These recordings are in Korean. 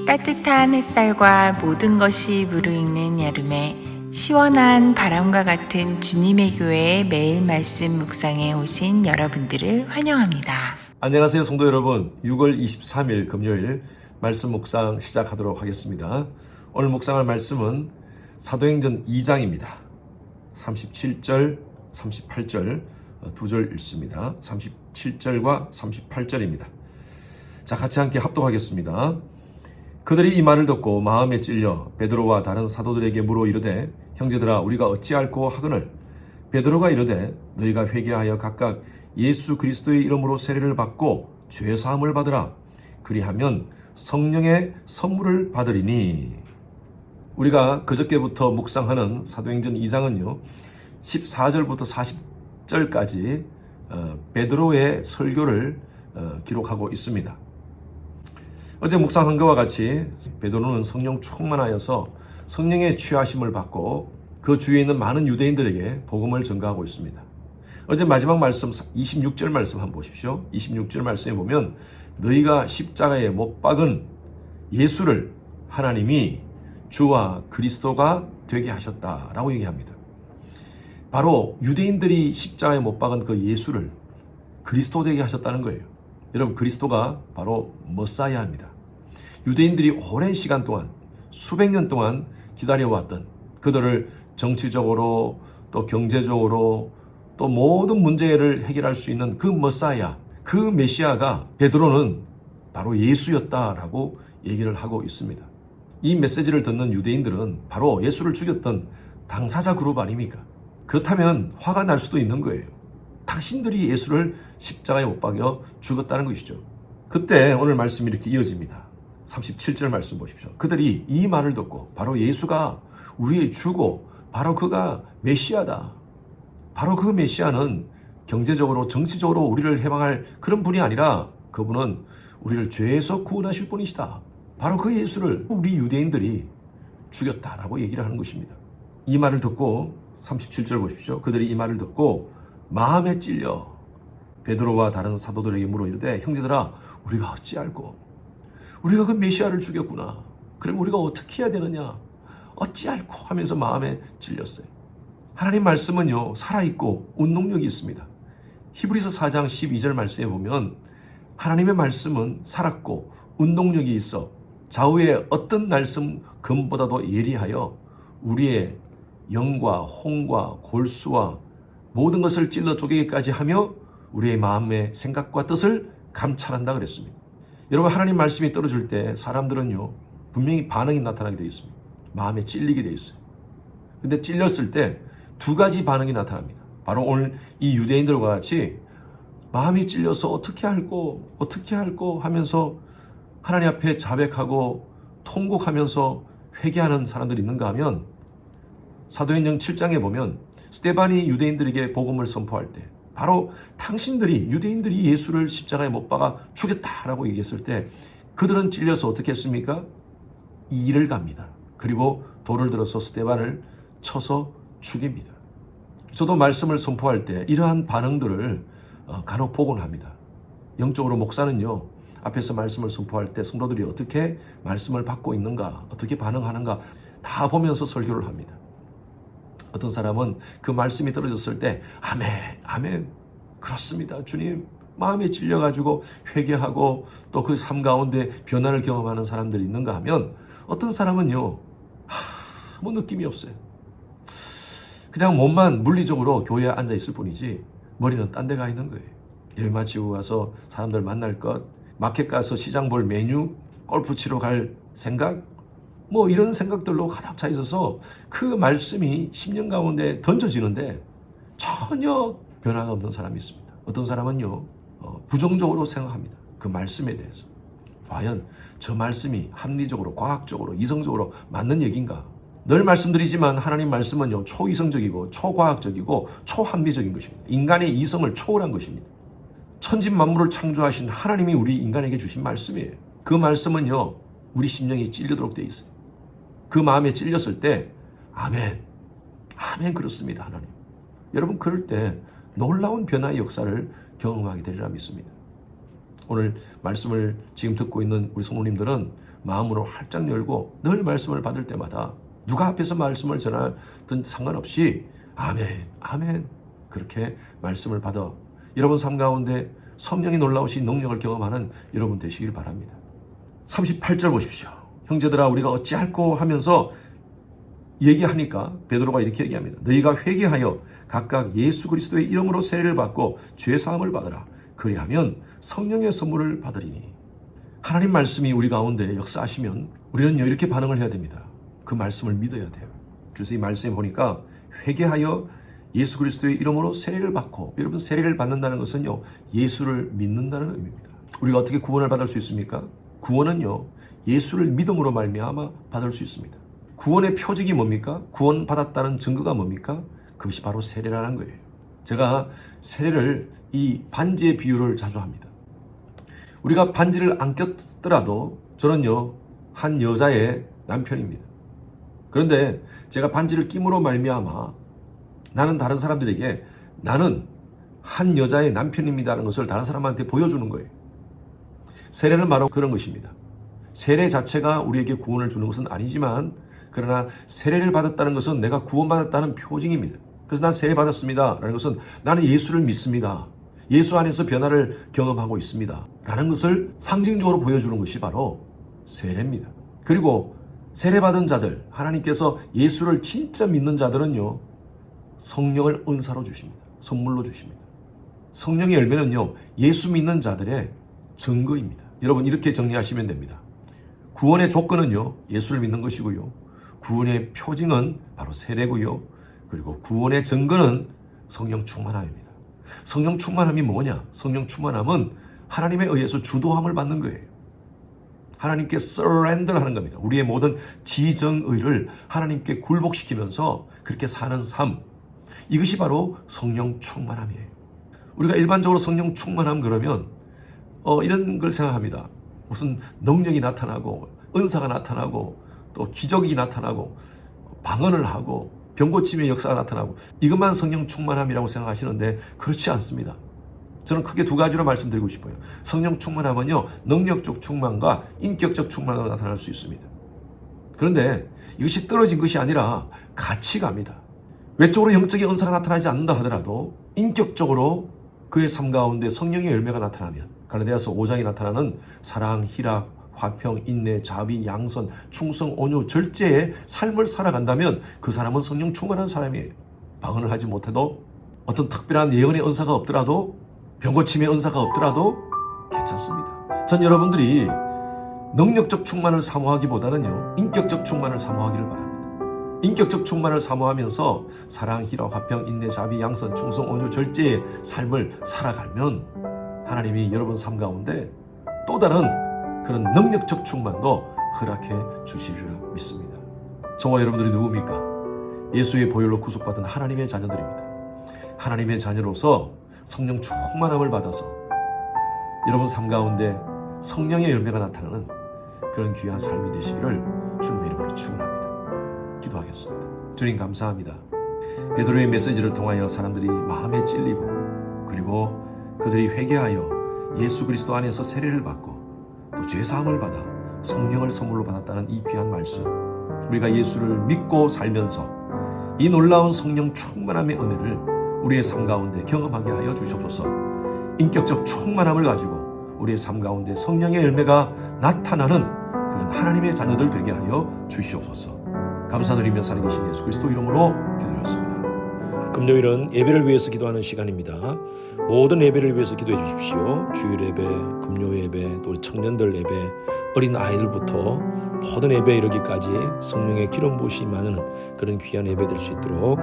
따뜻한 햇살과 모든 것이 무르익는 여름에 시원한 바람과 같은 주님의 교회의 매일 말씀 묵상에 오신 여러분들을 환영합니다. 안녕하세요 성도 여러분. 6월 23일 금요일 말씀 묵상 시작하도록 하겠습니다. 오늘 묵상할 말씀은 사도행전 2장입니다. 37절, 38절 두 절 읽습니다. 37절과 38절입니다. 자, 같이 함께 합독하겠습니다. 그들이 이 말을 듣고 마음에 찔려 베드로와 다른 사도들에게 물어 이르되 형제들아 우리가 어찌할꼬 하거늘 베드로가 이르되 너희가 회개하여 각각 예수 그리스도의 이름으로 세례를 받고 죄 사함을 받으라. 그리하면 성령의 선물을 받으리니. 우리가 그저께부터 묵상하는 사도행전 2장은요 14절부터 40절까지 베드로의 설교를 기록하고 있습니다. 어제 묵상한 것과 같이 베드로는 성령 충만하여서 성령의 취하심을 받고 그 주위에 있는 많은 유대인들에게 복음을 전가하고 있습니다. 어제 마지막 말씀 26절 말씀 한번 보십시오. 26절 말씀에 보면 너희가 십자가에 못 박은 예수를 하나님이 주와 그리스도가 되게 하셨다라고 얘기합니다. 바로 유대인들이 십자가에 못 박은 그 예수를 그리스도 되게 하셨다는 거예요. 여러분, 그리스도가 바로 머사야입니다. 유대인들이 오랜 시간 동안 수백 년 동안 기다려왔던 그들을 정치적으로 또 경제적으로 또 모든 문제를 해결할 수 있는 그 머사야, 그 메시아가 베드로는 바로 예수였다라고 얘기를 하고 있습니다. 이 메시지를 듣는 유대인들은 바로 예수를 죽였던 당사자 그룹 아닙니까? 그렇다면 화가 날 수도 있는 거예요. 당신들이 예수를 십자가에 못 박여 죽었다는 것이죠. 그때 오늘 말씀이 이렇게 이어집니다. 37절 말씀 보십시오. 그들이 이 말을 듣고 바로 예수가 우리의 주고 바로 그가 메시아다. 바로 그 메시아는 경제적으로 정치적으로 우리를 해방할 그런 분이 아니라 그분은 우리를 죄에서 구원하실 분이시다. 바로 그 예수를 우리 유대인들이 죽였다라고 얘기를 하는 것입니다. 이 말을 듣고 37절 보십시오. 그들이 이 말을 듣고 마음에 찔려 베드로와 다른 사도들에게 물어 이르되 형제들아 우리가 어찌할꼬 우리가 그 메시아를 죽였구나. 그럼 우리가 어떻게 해야 되느냐 어찌할꼬 하면서 마음에 찔렸어요. 하나님 말씀은요 살아있고 운동력이 있습니다. 히브리서 4장 12절 말씀에 보면 하나님의 말씀은 살았고 운동력이 있어 좌우의 어떤 날씀 금보다도 예리하여 우리의 영과 홍과 골수와 모든 것을 찔러 쪼개기까지 하며 우리의 마음의 생각과 뜻을 감찰한다 그랬습니다. 여러분, 하나님 말씀이 떨어질 때 사람들은요 분명히 반응이 나타나게 되어 있습니다. 마음에 찔리게 되어 있어요. 근데 찔렸을 때 두 가지 반응이 나타납니다. 바로 오늘 이 유대인들과 같이 마음이 찔려서 어떻게 할꼬 하면서 하나님 앞에 자백하고 통곡하면서 회개하는 사람들이 있는가 하면 사도행전 7장에 보면 스데반이 유대인들에게 복음을 선포할 때 바로 당신들이 유대인들이 예수를 십자가에 못 박아 죽였다라고 얘기했을 때 그들은 찔려서 어떻게 했습니까? 이를 갑니다. 그리고 돌을 들어서 스데반을 쳐서 죽입니다. 저도 말씀을 선포할 때 이러한 반응들을 간혹 보곤 합니다. 영적으로 목사는요 앞에서 말씀을 선포할 때 성도들이 어떻게 말씀을 받고 있는가 어떻게 반응하는가 다 보면서 설교를 합니다. 어떤 사람은 그 말씀이 떨어졌을 때 아멘 그렇습니다 주님 마음에 찔려가지고 회개하고 또 그 삶 가운데 변화를 경험하는 사람들이 있는가 하면 어떤 사람은요 아무 느낌이 없어요. 그냥 몸만 물리적으로 교회에 앉아 있을 뿐이지 머리는 딴 데 가 있는 거예요. 예배 마치고 가서 사람들 만날 것, 마켓 가서 시장 볼 메뉴, 골프 치러 갈 생각 뭐 이런 생각들로 가득 차 있어서 그 말씀이 10년 가운데 던져지는데 전혀 변화가 없는 사람이 있습니다. 어떤 사람은요 부정적으로 생각합니다. 그 말씀에 대해서 과연 저 말씀이 합리적으로 과학적으로 이성적으로 맞는 얘기인가. 늘 말씀드리지만 하나님 말씀은요 초이성적이고 초과학적이고 초합리적인 것입니다. 인간의 이성을 초월한 것입니다. 천지 만물을 창조하신 하나님이 우리 인간에게 주신 말씀이에요. 그 말씀은요 우리 심령이 찔리도록 되어 있어요. 그 마음에 찔렸을 때 아멘 그렇습니다 하나님. 여러분 그럴 때 놀라운 변화의 역사를 경험하게 되리라 믿습니다. 오늘 말씀을 지금 듣고 있는 우리 성도님들은 마음으로 활짝 열고 늘 말씀을 받을 때마다 누가 앞에서 말씀을 전하든 상관없이 아멘, 아멘 그렇게 말씀을 받아 여러분 삶 가운데 성령이 놀라우신 능력을 경험하는 여러분 되시길 바랍니다. 38절 보십시오. 형제들아 우리가 어찌할꼬 하면서 얘기하니까 베드로가 이렇게 얘기합니다. 너희가 회개하여 각각 예수 그리스도의 이름으로 세례를 받고 죄사함을 받으라. 그리하면 성령의 선물을 받으리니. 하나님 말씀이 우리 가운데 역사하시면 우리는 이렇게 반응을 해야 됩니다. 그 말씀을 믿어야 돼요. 그래서 이 말씀에 보니까 회개하여 예수 그리스도의 이름으로 세례를 받고, 여러분 세례를 받는다는 것은요 예수를 믿는다는 의미입니다. 우리가 어떻게 구원을 받을 수 있습니까? 구원은요 예수를 믿음으로 말미암아 받을 수 있습니다. 구원의 표적이 뭡니까? 구원받았다는 증거가 뭡니까? 그것이 바로 세례라는 거예요. 제가 세례를 이 반지의 비유를 자주 합니다. 우리가 반지를 안 꼈더라도 저는요 한 여자의 남편입니다. 그런데 제가 반지를 낌으로 말미암아 나는 다른 사람들에게 나는 한 여자의 남편입니다라는 것을 다른 사람한테 보여주는 거예요. 세례는 바로 그런 것입니다. 세례 자체가 우리에게 구원을 주는 것은 아니지만 그러나 세례를 받았다는 것은 내가 구원받았다는 표징입니다. 그래서 난 세례 받았습니다 라는 것은 나는 예수를 믿습니다. 예수 안에서 변화를 경험하고 있습니다 라는 것을 상징적으로 보여주는 것이 바로 세례입니다. 그리고 세례받은 자들, 하나님께서 예수를 진짜 믿는 자들은요 성령을 은사로 주십니다. 선물로 주십니다. 성령의 열매는요 예수 믿는 자들의 증거입니다. 여러분 이렇게 정리하시면 됩니다. 구원의 조건은요 예수를 믿는 것이고요, 구원의 표징은 바로 세례고요, 그리고 구원의 증거는 성령 충만함입니다. 성령 충만함이 뭐냐? 성령 충만함은 하나님에 의해서 주도함을 받는 거예요. 하나님께 surrender 하는 겁니다. 우리의 모든 지정의를 하나님께 굴복시키면서 그렇게 사는 삶, 이것이 바로 성령 충만함이에요. 우리가 일반적으로 성령 충만함 그러면 이런 걸 생각합니다. 무슨 능력이 나타나고 은사가 나타나고 또 기적이 나타나고 방언을 하고 병고침의 역사가 나타나고 이것만 성령 충만함이라고 생각하시는데 그렇지 않습니다. 저는 크게 두 가지로 말씀드리고 싶어요. 성령 충만함은요 능력적 충만과 인격적 충만으로 나타날 수 있습니다. 그런데 이것이 떨어진 것이 아니라 같이 갑니다. 외적으로 영적인 은사가 나타나지 않는다 하더라도 인격적으로 그의 삶 가운데 성령의 열매가 나타나면 갈라디아서 5장에 나타나는 사랑, 희락, 화평, 인내, 자비, 양선, 충성, 온유, 절제의 삶을 살아간다면 그 사람은 성령 충만한 사람이에요. 방언을 하지 못해도 어떤 특별한 예언의 은사가 없더라도 병고침의 은사가 없더라도 괜찮습니다. 전 여러분들이 능력적 충만을 사모하기보다는요 인격적 충만을 사모하기를 바랍니다. 인격적 충만을 사모하면서 사랑, 희락, 화평, 인내, 자비, 양선, 충성, 온유, 절제의 삶을 살아가면 하나님이 여러분 삶 가운데 또 다른 그런 능력적 충만도 허락해 주시리라 믿습니다. 저와 여러분들이 누굽니까? 예수의 보혈로 구속받은 하나님의 자녀들입니다. 하나님의 자녀로서 성령 충만함을 받아서 여러분 삶 가운데 성령의 열매가 나타나는 그런 귀한 삶이 되시기를 주님의 이름으로 축원합니다. 기도하겠습니다. 주님 감사합니다. 베드로의 메시지를 통하여 사람들이 마음에 찔리고 그리고 그들이 회개하여 예수 그리스도 안에서 세례를 받고 또 죄사함을 받아 성령을 선물로 받았다는 이 귀한 말씀, 우리가 예수를 믿고 살면서 이 놀라운 성령 충만함의 은혜를 우리의 삶 가운데 경험하게 하여 주시옵소서. 인격적 충만함을 가지고 우리의 삶 가운데 성령의 열매가 나타나는 그런 하나님의 자녀들 되게 하여 주시옵소서. 감사드리며 살아계신 예수 그리스도 이름으로 기도드렸습니다. 금요일은 예배를 위해서 기도하는 시간입니다. 모든 예배를 위해서 기도해 주십시오. 주일 예배, 금요 예배, 또 우리 청년들 예배, 어린 아이들부터 모든 예배에 이르기까지 성령의 기름 부으심이 많은 그런 귀한 예배 될 수 있도록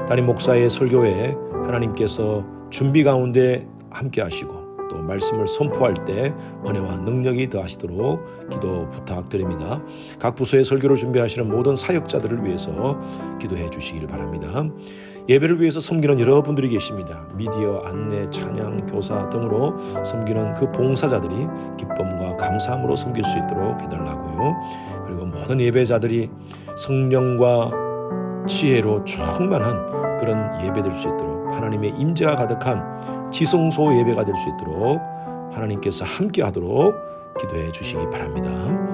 담임 목사의 설교에 하나님께서 준비 가운데 함께 하시고 또 말씀을 선포할 때 은혜와 능력이 더하시도록 기도 부탁드립니다. 각 부서의 설교를 준비하시는 모든 사역자들을 위해서 기도해 주시길 바랍니다. 예배를 위해서 섬기는 여러분들이 계십니다. 미디어, 안내, 찬양, 교사 등으로 섬기는 그 봉사자들이 기쁨과 감사함으로 섬길 수 있도록 해달라고요. 그리고 모든 예배자들이 성령과 지혜로 충만한 그런 예배 될 수 있도록 하나님의 임재가 가득한 지성소 예배가 될 수 있도록 하나님께서 함께 하도록 기도해 주시기 바랍니다.